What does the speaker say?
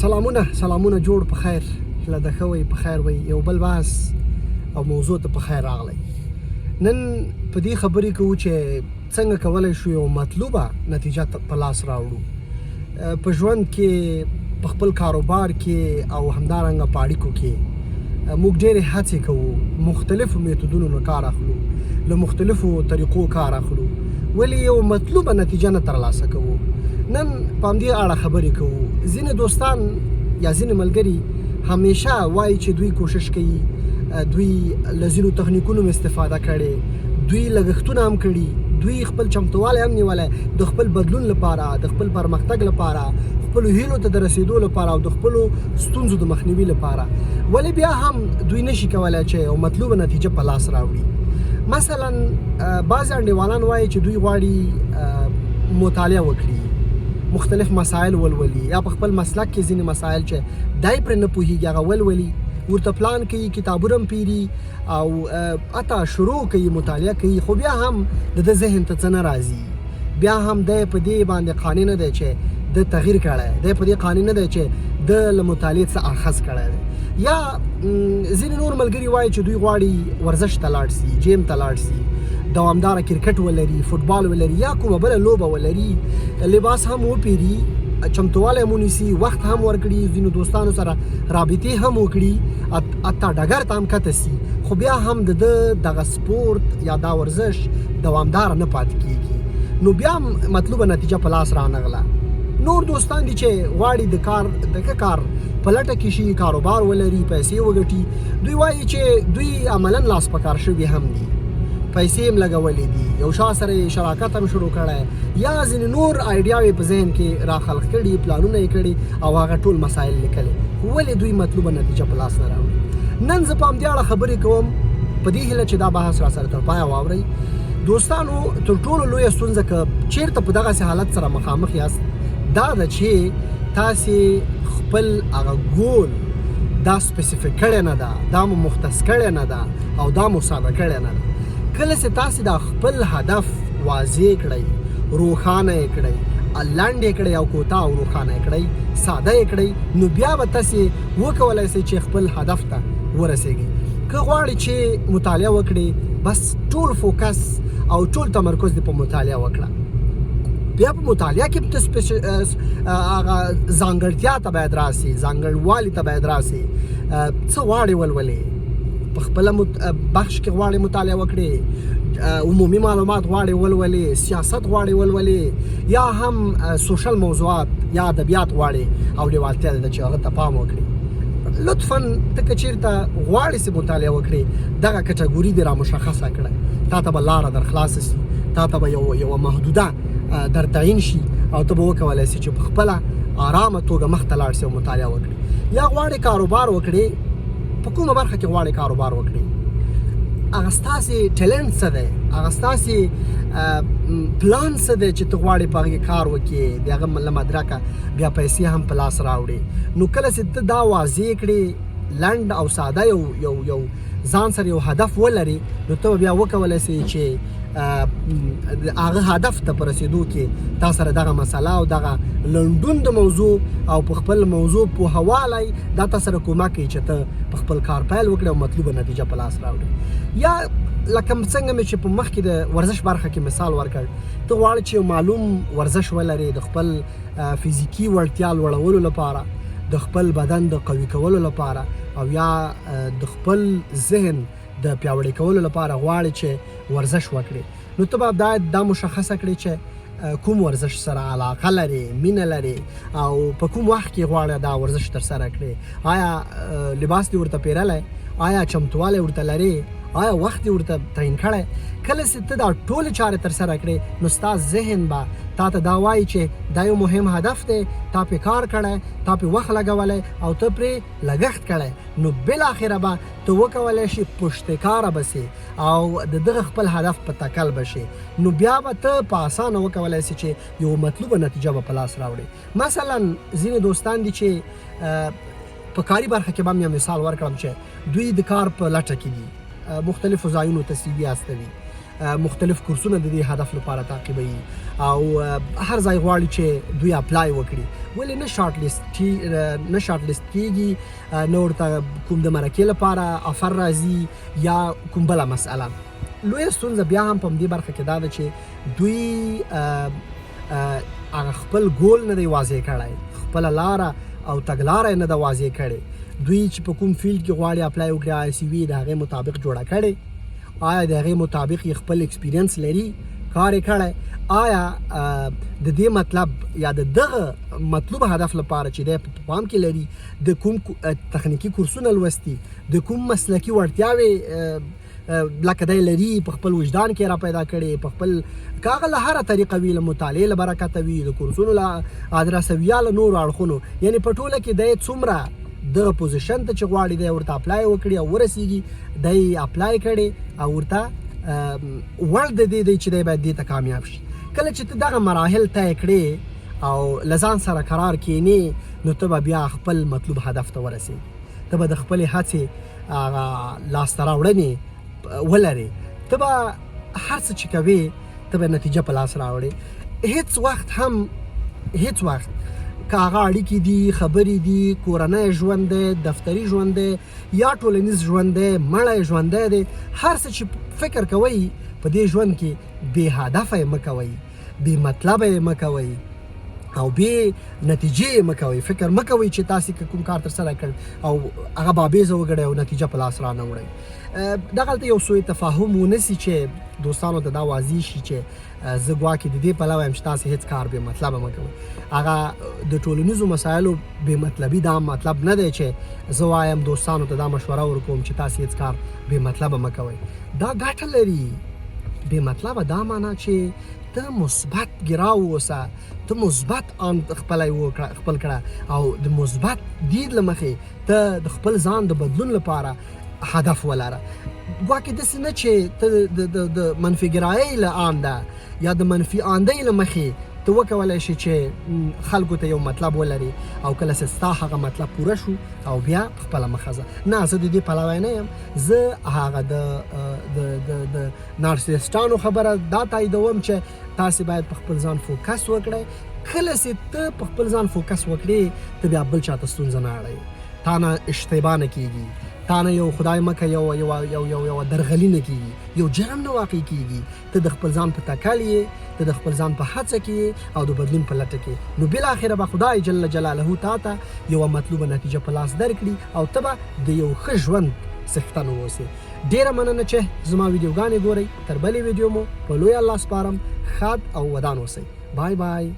سلامونه جوړ په خیر لده خوي په خیر وي یو بل بحث او موضوع ته په خیر راغلی نن په دې خبرې کوو چې څنګه کولای شو یو مطلوبه نتیجه په لاس راوړو په ژوند کې په خپل کاروبار کې او همدارنګه په اړیکو کې موږ ډېرې هڅې کوو مختلفو میتودونو نه کار اخلو له مختلفو طریقو کار اخلو ولې یو مطلوبه نتیجه نه ترلاسه کوو نن په همدې اړه خبرې کوو ځینې دوستان یا ځینې ملګري همیشه وایي چې دوی کوشش کوي دوی له ځینو تخنیکونو استفاده کړې دوی لګښتونه هم کړي دوی خپل چمتوالی هم نیولی د خپل بدلون لپاره د خپل پرمختګ لپاره خپلو هیلو ته د رسیدو لپاره او د خپلو ستونزو د مخنیوي لپاره ولې بیا هم دوی نشي کولی چې یو مطلوبه نتیجه په لاس راوړي مثلا بعضې انډیوالان وایي چې دوی غواړي مطالعه وکړي مختلف مسائل ولولي یا په خپل مسلک کې ځینې مسائل چې دای پرې نه پوهېږي هغه ولولي ورته پلان کوي کتابونه هم پیري او حتی شروع کوي مطالعه کوي خو بیا هم د ده ذهن ته څه نه راځي بیا هم دی په دې باندې قانع نه دی چې د تغییر کړی دی په دې قانع نه دی چې د له مطالعې څه اخذ کړی دی یا ځینې نور ملګري وایي چې دوی غواړي ورزش ته لاړ سي جیم ته لاړ سي دوامداره کرکټ ولري فوټبال ولري یا کومه بله لوبه ولري لباس هم وپیري چمتوالی هم ونیسي وخت هم ورکړي ځینو دوستانو سره رابطې هم وکړي حتی ډګر ته هم کته سي خو بیا هم د ده دغه سپورت یا دا ورزش دوامداره نه پاتې کیږي نو بیا هم مطلوبه نتیجه په لاس رانغله نور دوستان دي چې غواړي د کار په لټه کې شي کاروبار ولري پیسې وګټي دوی وایي چې دوی عملا لاس په کار شوي هم دي پیسې هم لګولې دي یو شا سره شراکت هم شروع کړی یا ځینې نور آیډیاوې په ذهن کې راخلق کړي پلانونه یې کړي او هغه ټول مسایل لیکلي ولې دوی مطلوبه نتیجه په لاس نه راوړي نن زه په همدې اړه خبرې کوم په دې هیله چې دا بحث را سره تر پایه واورئ دوستانو تر ټولو لویه ستونزه که چېرته په دغسې حالت سره مخامخ یاست دا ده چې تاسې خپل هغه ګول دا سپیسیفیک کړی نه ده دا مو مختص کړی نه ده او دا مو ساده کړی نه ده کله چې تاسې دا خپل هدف واضح کړئ روښانه یې کړئ لنډ یې کړئ او کوتاه او روښانه یې کړئ ساده یې کړئ نو بیا به تاسې وکولی شئ چې خپل هدف ته ورسیږئ که غواړئ چې مطالعه وکړئ بس ټول فوکس او ټول تمرکز دې په مطالعه وکړه بیا په مطالعه کې هغه ځانګړتیا ته باید راسي ځانګړوالي ته باید راسي څه غواړئ ولولئ په خپله بخش کې غواړئ مطالعه وکړئ عمومي معلومات غواړئ ولولئ سیاست غواړئ ولولئ یا هم سوشل موضوعات یا ادبیات غواړئ او لیوالتیا ده چې هغه ته پام وکړئ لطفا ته که چېرته غواړئ چې مطالعه وکړئ دغه کټګوري دې را مشخصه کړه تا ته به لاره در خلاصه سي تا ته به یوه محدوده در تعین شي او ته به وکولی شي چې په خپله آرامه توګه مخته لاړ شي او مطالعه وکړي یا غواړئ کاروبار وکړئ په کومه برخه کې غواړئ کاروبار وکړئ هغه ستاسې ټیلنټ څه دی هغه ستاسې پلان څه دی چې ته غواړې په هغې کار وکړې د هغه له مدرکه بیا پیسې هم په لاس راوړې نو کله چې ته دا واضح کړې لنډ او ساده یو ځان سره یو هدف ولري نو ته بیا وکولی شئ چې هغه هدف ته په رسېدو کې تا سره دغه مسله او دغه لنډون د موضوع او په خپل موضوع پوهوالی دا تا سره کومک کوي چې ته په خپل کار پیل وکړې او مطلوبه نتیجه په لاس راوړې یا لکه څنګه مې چې په مخکې د ورزش برخه کې مثال ورکړ ته غواړې چې یو معلوم ورزش ولرې د خپل فزیکي وړتیا لوړولو لپاره د خپل بدن د قوي کولو لپاره او یا د خپل ذهن د پیاوړي کولو لپاره غواړي چې ورزش وکړي نو ته به باید دا مشخصه کړې چې کوم ورزش سره علاقه لري مینه لري او په کوم وخت کې غواړي دا ورزش ترسره کړي آیا لباس دې ورته پیرلی آیا چمتوالی ورته لري آیا وخت دې ورته تعین کړی کله چې ته دا ټولې چارې ترسره کړې نو ستا ذهن به تا ته دا وایي چې دا یو مهم هدف دی تا پې کار کړی تا پې وخت لګولی او ته پرې لګښت کړی نو بالاخره به ته وکولی شي پشتکاره به سي او د دغه خپل هدف په تکل به شي نو بیا به ته په اسانه وکولی سي چې یو مطلوبه نتیجه به په لاس راوړي مثلا ځینې دوستان دي چې په کاري برخه کې به هم یو مثال ورکړم چې دوی د کار په لټه کې دي مختلفو ځایونو ته CV استوي مختلف کورسونه د دې هدف لپاره تعقیبوي او هر ځای غواړي چې دوی اپلای وکړي ولې نه شارټ لیست کیږي نه ورته کوم د مرکې لپاره افر راځي یا کوم بله مسئله لویه ستونزه بیا هم په همدې برخه کې دا ده چې دوی هغه خپل ګول نه دی واضح کړی خپله لاره او تګلاره نه ده واضح کړې دوی چې په کوم فیلډ کې غواړي اپلای وکړي سی وي د هغې مطابق جوړه کړې آیا د هغې مطابق یې خپل ایکسپیرینس لري کار یې کړی آیا د دې مطلب یا د دغه مطلوبه هدف لپاره چې دی په پام کې لري د کوم تخنیکي کورسونه لوستي د کوم مسلکي وړتیاوې لکه دی لري په خپل وجدان کې را پیدا کړي په خپل کاغه له هره طریقه وي له مطالعې له برکته وي د کورسونو له ادرسه وي یا له نورو اړخونو یعنې په ټوله کې دی څومره دغه پوزیشن ته چې غواړي دی ورته اپلای وکړي او ورسیږي دی اپلای کړي او ورته وړ د دې دی چې دی باید دې ته کامیاب شي کله چې ته دغه مراحل طی کړې او له ځان سره قرار کینې نو ته به بیا خپل مطلوب هدف ته ورسېږي ته به د خپلې هڅې لاسته راوړنې ولرې ته به هر څه چې کوې ته به نتیجه په لاس راوړې هیڅ وخت که هغه اړیکې دي خبرې دي کورنی ژوند دی دفتري ژوند دی یا ټولنیز ژوند دی مړی ژوندی دی هر څه چې فکر کوئ په دې ژوند کې بې هدفه یې مه کوئ بې مطلبه یې مه کوئ او بې نتیجې یې مه کوئ فکر مه کوئ چې تاسې که کوم کار ترسره کړ او هغه بابیزه وګڼئ او نتیجه په لاس رانه وړئ دغلته یو سوء تفاهم ونسي چې دوستانو ته دا واضح شي چې زه ګواکې د دې پلوه یم چې تاسې هېڅ کار بې مطلبه مه کوئ هغه د ټولنیزو مسایلو بې مطلبي دا مطلب نه دی چې زه وایم دوستانو ته دا مشوره ورکوم چې تاسې هېڅ کار بې مطلبه مه کوئ دا ګټه لري بې مطلبه دا معنا چې ته مثبت ګرا واوسه ته مثبت خپل کړه او د مثبت دید له مخې ته د خپل ځان د بدلون لپاره هدف ولره ګواکې داسې نه چې ته د منفي ګرایۍ له آنده یا د منفي آندۍ له مخې ته وکولی شي چې خلکو ته یو مطلب ولري او کله چې ستا هغه مطلب پوره شو او بیا خپله مخه ځه نه زه د دې پلوی نه یم زه هغه د نارسیسټانو خبره دا تاییدوم چې تاسې باید په خپل ځان فوکس وکړئ کله چې ته په خپل ځان فوکس وکړې ته بیا بل چاته ستونزه نه اړوې تا نه اشتباه نه کېږي تا نه یو خدای مکه یو درغلي نه کېږي یو جرم نه واقع کېږي ته د خپل ځان په تکل یې ته د خپل ځان په هڅه کې او د بدلون په لټه کې نو بالاخره به خدای جل جلاله تا ته یوه مطلوبه نتیجه په لاس درکړي او ته به د یو ښه ژوند څښتن واوسې ډېره مننه چې زما ویډیوګانې ګورئ تر بلې ویډیو مو په لوی الله سپارم ښاد او ودان اوسئ بای بای